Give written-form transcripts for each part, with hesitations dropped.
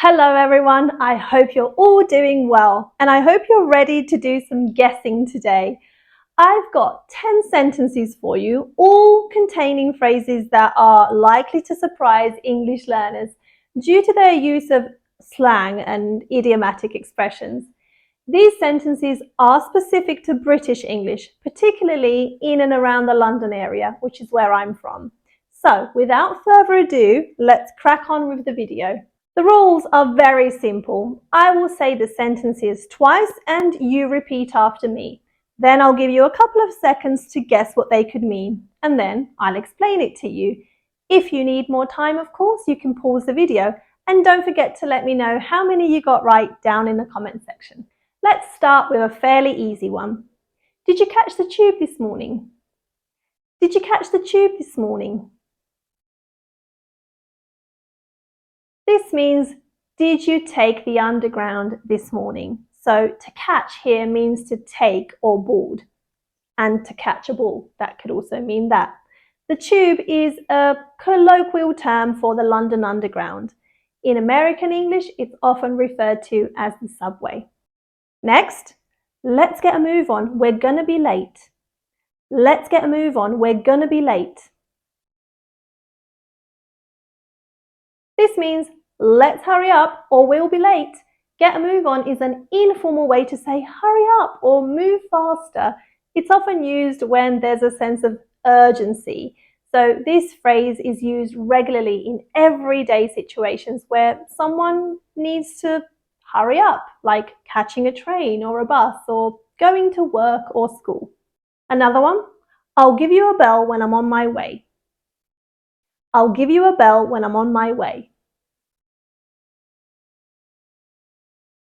Hello everyone, I hope you're all doing well and I hope you're ready to do some guessing today. I've got 10 sentences for you, all containing phrases that are likely to surprise English learners due to their use of slang and idiomatic expressions. These sentences are specific to British English, particularly in and around the London area, which is where I'm from. So without further ado, let's crack on with the video. The rules are very simple. I will say the sentences twice and you repeat after me. Then I'll give you a couple of seconds to guess what they could mean, and then I'll explain it to you. If you need more time, of course, you can pause the video, and don't forget to let me know how many you got right down in the comment section. Let's start with a fairly easy one. Did you catch the tube this morning? Did you catch the tube this morning? This means, did you take the underground this morning? So to catch here means to take or board, and to catch a ball, that could also mean that. The tube is a colloquial term for the London Underground. In American English, it's often referred to as the subway. Next, let's get a move on, we're gonna be late. Let's get a move on, we're gonna be late. This means, let's hurry up or we'll be late. Get a move on is an informal way to say hurry up or move faster. It's often used when there's a sense of urgency. So this phrase is used regularly in everyday situations where someone needs to hurry up, like catching a train or a bus or going to work or school. Another one, I'll give you a bell when I'm on my way. I'll give you a bell when I'm on my way.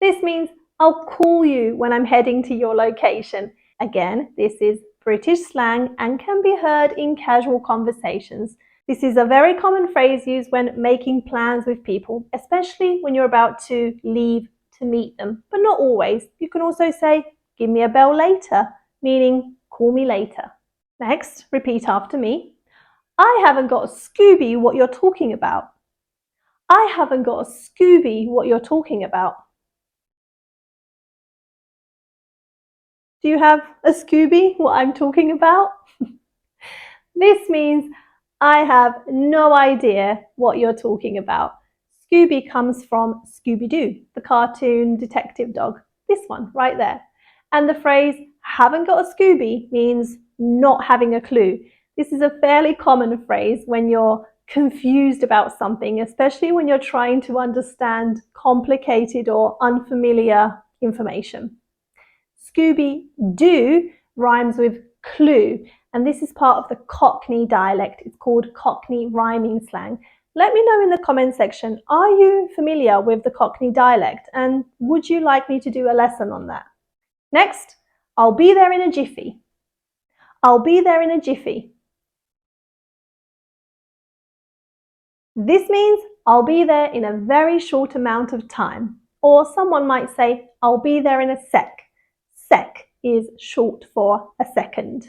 This means I'll call you when I'm heading to your location. Again, this is British slang and can be heard in casual conversations. This is a very common phrase used when making plans with people, especially when you're about to leave to meet them, but not always. You can also say, give me a bell later, meaning call me later. Next, repeat after me. I haven't got a Scooby what you're talking about. I haven't got a Scooby what you're talking about. Do you have a Scooby what I'm talking about? This means I have no idea what you're talking about. Scooby comes from Scooby-Doo, the cartoon detective dog. This one right there. And the phrase haven't got a Scooby means not having a clue. This is a fairly common phrase when you're confused about something, especially when you're trying to understand complicated or unfamiliar information. Scooby-Doo rhymes with clue, and this is part of the Cockney dialect. It's called Cockney rhyming slang. Let me know in the comment section, are you familiar with the Cockney dialect, and would you like me to do a lesson on that? Next, I'll be there in a jiffy. I'll be there in a jiffy. This means I'll be there in a very short amount of time, or someone might say, I'll be there in a sec. Sec is short for a second.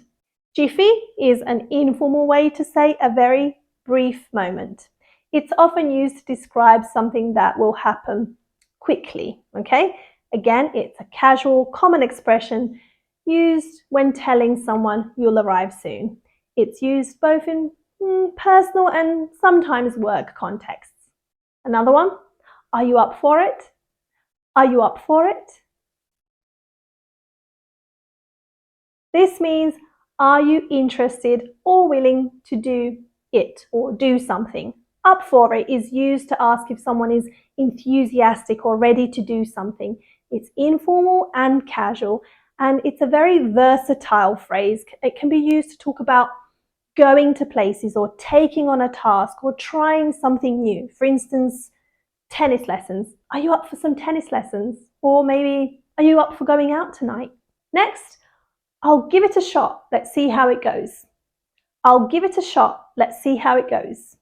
Jiffy is an informal way to say a very brief moment. It's often used to describe something that will happen quickly, okay? Again, it's a casual, common expression used when telling someone you'll arrive soon. It's used both in personal and sometimes work contexts. Another one, are you up for it? Are you up for it? This means, are you interested or willing to do it or do something? Up for it is used to ask if someone is enthusiastic or ready to do something. It's informal and casual, and it's a very versatile phrase. It can be used to talk about going to places or taking on a task or trying something new. For instance, tennis lessons. Are you up for some tennis lessons? Or maybe, are you up for going out tonight? Next, I'll give it a shot, let's see how it goes. I'll give it a shot, let's see how it goes.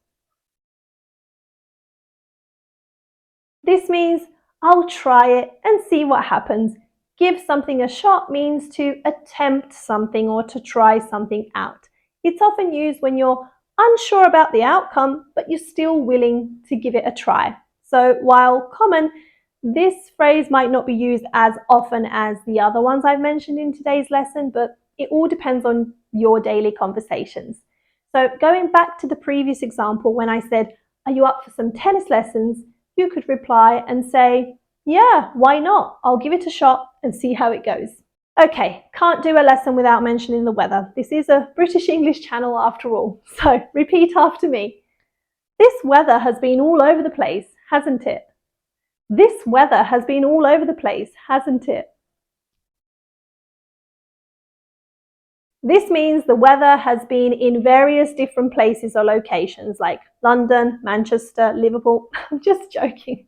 This means I'll try it and see what happens. Give something a shot means to attempt something or to try something out. It's often used when you're unsure about the outcome, but you're still willing to give it a try. So while common, this phrase might not be used as often as the other ones I've mentioned in today's lesson, but it all depends on your daily conversations. So going back to the previous example, when I said, "Are you up for some tennis lessons?" you could reply and say, "Yeah, why not? I'll give it a shot and see how it goes." Okay, can't do a lesson without mentioning the weather. This is a British English channel after all. So repeat after me. This weather has been all over the place, hasn't it? This weather has been all over the place, hasn't it? This means the weather has been in various different places or locations like London, Manchester, Liverpool. I'm just joking.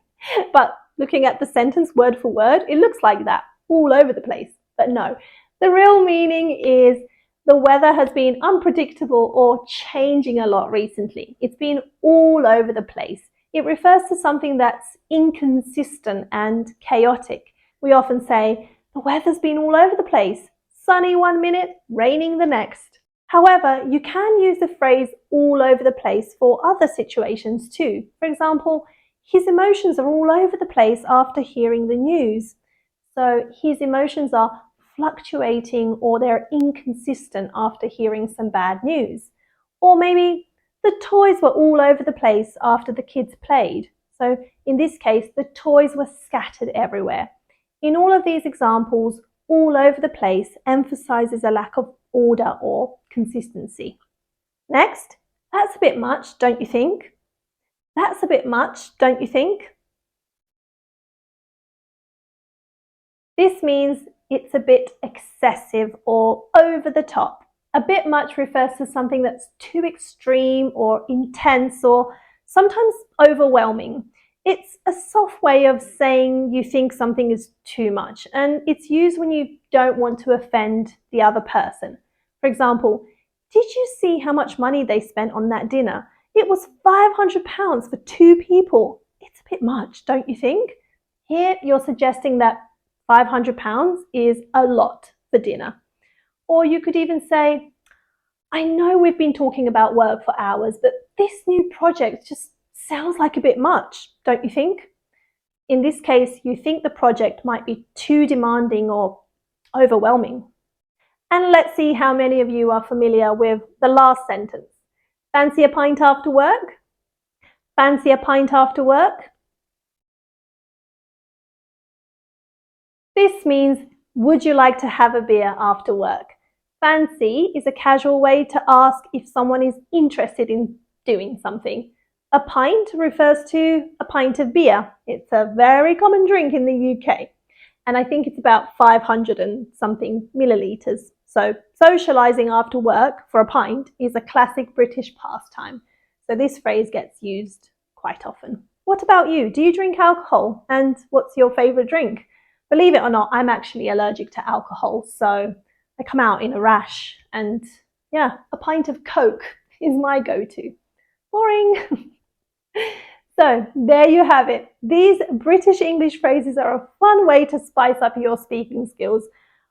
But looking at the sentence word for word, it looks like that, all over the place. But no, the real meaning is the weather has been unpredictable or changing a lot recently. It's been all over the place. It refers to something that's inconsistent and chaotic. We often say, the weather's been all over the place. Sunny one minute, raining the next. However, you can use the phrase all over the place for other situations too. For example, his emotions are all over the place after hearing the news. So his emotions are fluctuating or they're inconsistent after hearing some bad news. Or maybe the toys were all over the place after the kids played. So in this case, the toys were scattered everywhere. In all of these examples, all over the place emphasizes a lack of order or consistency. Next, that's a bit much, don't you think? That's a bit much, don't you think? This means it's a bit excessive or over the top. A bit much refers to something that's too extreme or intense or sometimes overwhelming. It's a soft way of saying you think something is too much, and it's used when you don't want to offend the other person. For example, did you see how much money they spent on that dinner? It was £500 for 2 people. It's a bit much, don't you think? Here you're suggesting that £500 is a lot for dinner. Or you could even say, I know we've been talking about work for hours, but this new project just sounds like a bit much, don't you think? In this case, you think the project might be too demanding or overwhelming. And let's see how many of you are familiar with the last sentence. Fancy a pint after work? Fancy a pint after work? This means, would you like to have a beer after work? Fancy is a casual way to ask if someone is interested in doing something. A pint refers to a pint of beer. It's a very common drink in the UK. And I think it's about 500 and something millilitres. So socialising after work for a pint is a classic British pastime. So this phrase gets used quite often. What about you? Do you drink alcohol? And what's your favourite drink? Believe it or not, I'm actually allergic to alcohol, so I come out in a rash. And yeah, a pint of Coke is my go-to. Boring. So there you have it. These British English phrases are a fun way to spice up your speaking skills.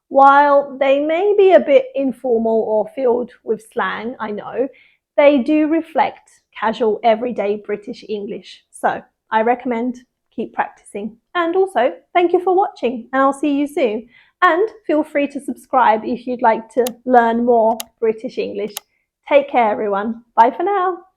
While they may be a bit informal or filled with slang, I know, they do reflect casual, everyday British English. So I recommend keep practicing. And also, thank you for watching, and I'll see you soon. And feel free to subscribe if you'd like to learn more British English. Take care, everyone. Bye for now.